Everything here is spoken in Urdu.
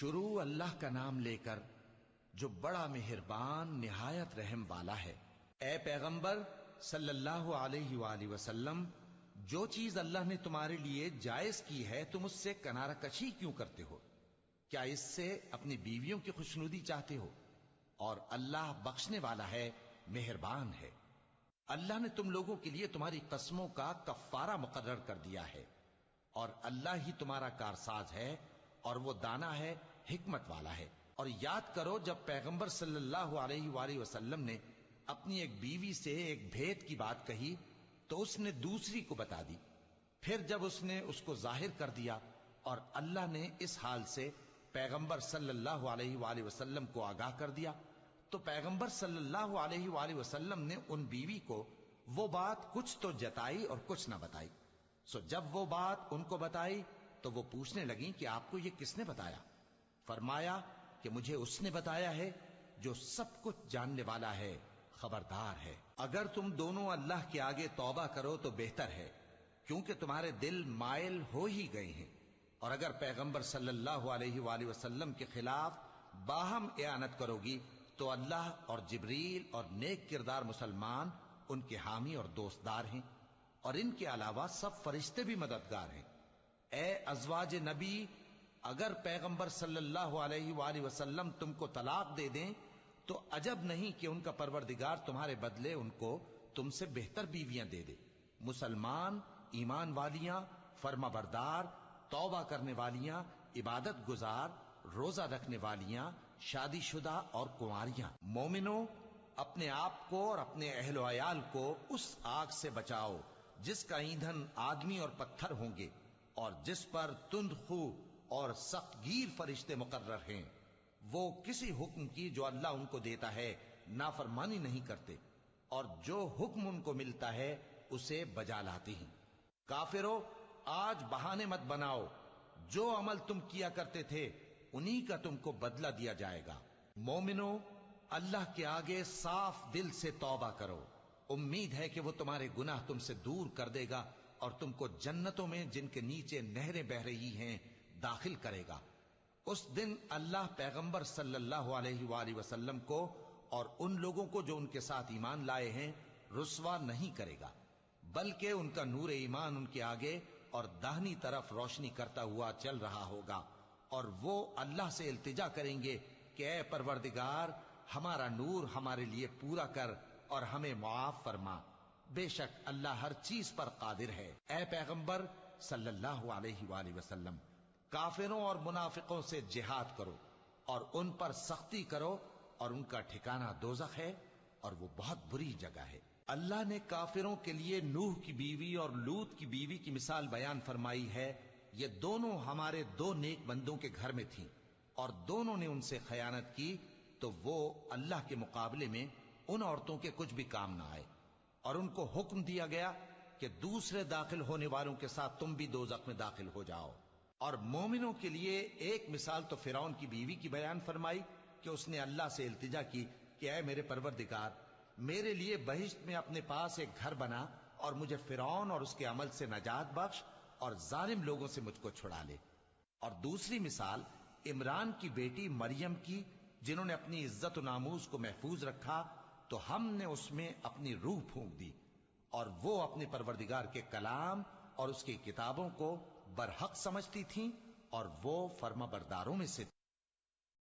شروع اللہ کا نام لے کر جو بڑا مہربان نہایت رحم والا ہے۔ اے پیغمبر صلی اللہ علیہ وآلہ وسلم، جو چیز اللہ نے تمہارے لیے جائز کی ہے تم اس سے کنارہ کشی کیوں کرتے ہو؟ کیا اس سے اپنی بیویوں کی خوشنودی چاہتے ہو؟ اور اللہ بخشنے والا ہے، مہربان ہے۔ اللہ نے تم لوگوں کے لیے تمہاری قسموں کا کفارہ مقرر کر دیا ہے، اور اللہ ہی تمہارا کارساز ہے، اور وہ دانا ہے، حکمت والا ہے۔ اور یاد کرو جب پیغمبر صلی اللہ علیہ وآلہ وسلم نے اپنی ایک بیوی سے ایک بھید کی بات کہی تو اس نے دوسری کو بتا دی، پھر جب اس نے اس کو ظاہر کر دیا اور اللہ نے اس حال سے پیغمبر صلی اللہ علیہ وآلہ وسلم کو آگاہ کر دیا تو پیغمبر صلی اللہ علیہ وآلہ وسلم نے ان بیوی کو وہ بات کچھ تو جتائی اور کچھ نہ بتائی۔ سو جب وہ بات ان کو بتائی تو وہ پوچھنے لگیں کہ آپ کو یہ کس نے بتایا؟ فرمایا کہ مجھے اس نے بتایا ہے جو سب کچھ جاننے والا ہے، خبردار ہے۔ اگر تم دونوں اللہ کے آگے توبہ کرو تو بہتر ہے، کیونکہ تمہارے دل مائل ہو ہی گئے ہیں۔ اور اگر پیغمبر صلی اللہ علیہ وآلہ وسلم کے خلاف باہم اعانت کرو گی تو اللہ اور جبریل اور نیک کردار مسلمان ان کے حامی اور دوستدار ہیں، اور ان کے علاوہ سب فرشتے بھی مددگار ہیں۔ اے ازواج نبی، اگر پیغمبر صلی اللہ علیہ وآلہ وسلم تم کو طلاق دے دیں تو عجب نہیں کہ ان کا پروردگار تمہارے بدلے ان کو تم سے بہتر بیویاں دے دے، مسلمان، ایمان والیاں، فرما بردار، توبہ کرنے والیاں، عبادت گزار، روزہ رکھنے والیاں، شادی شدہ اور کنواریاں۔ مومنوں، اپنے آپ کو اور اپنے اہل و عیال کو اس آگ سے بچاؤ جس کا ایندھن آدمی اور پتھر ہوں گے، اور جس پر تند خو اور سخت گیر فرشتے مقرر ہیں۔ وہ کسی حکم کی جو اللہ ان کو دیتا ہے نافرمانی نہیں کرتے، اور جو حکم ان کو ملتا ہے اسے بجا لاتے ہیں۔ کافرو، آج بہانے مت بناؤ، جو عمل تم کیا کرتے تھے انہی کا تم کو بدلہ دیا جائے گا۔ مومنو، اللہ کے آگے صاف دل سے توبہ کرو، امید ہے کہ وہ تمہارے گناہ تم سے دور کر دے گا اور تم کو جنتوں میں جن کے نیچے نہریں بہ رہی ہیں داخل کرے گا۔ اس دن اللہ پیغمبر صلی اللہ علیہ وآلہ وسلم کو اور ان لوگوں کو جو ان کے ساتھ ایمان لائے ہیں رسوا نہیں کرے گا، بلکہ ان کا نور ایمان ان کے آگے اور داہنی طرف روشنی کرتا ہوا چل رہا ہوگا، اور وہ اللہ سے التجا کریں گے کہ اے پروردگار، ہمارا نور ہمارے لیے پورا کر اور ہمیں معاف فرما، بے شک اللہ ہر چیز پر قادر ہے۔ اے پیغمبر صلی اللہ علیہ وآلہ وسلم، کافروں اور منافقوں سے جہاد کرو اور ان پر سختی کرو، اور ان کا ٹھکانہ دوزخ ہے اور وہ بہت بری جگہ ہے۔ اللہ نے کافروں کے لیے نوح کی بیوی اور لوط کی بیوی کی مثال بیان فرمائی ہے۔ یہ دونوں ہمارے دو نیک بندوں کے گھر میں تھیں، اور دونوں نے ان سے خیانت کی تو وہ اللہ کے مقابلے میں ان عورتوں کے کچھ بھی کام نہ آئے، اور ان کو حکم دیا گیا کہ دوسرے داخل ہونے والوں کے ساتھ تم بھی دوزخ میں داخل ہو جاؤ۔ اور مومنوں کے لیے ایک مثال تو فرعون کی بیوی کی بیان فرمائی کہ اس نے اللہ سے التجا کی کہ اے میرے پروردگار، میرے لیے بہشت میں اپنے پاس ایک گھر بنا اور مجھے فرعون اور اس کے عمل سے نجات بخش اور ظالم لوگوں سے مجھ کو چھڑا لے۔ اور دوسری مثال عمران کی بیٹی مریم کی، جنہوں نے اپنی عزت و ناموس کو محفوظ رکھا تو ہم نے اس میں اپنی روح پھونک دی، اور وہ اپنے پروردگار کے کلام اور اس کی کتابوں کو برحق سمجھتی تھیں، اور وہ فرما برداروں میں سے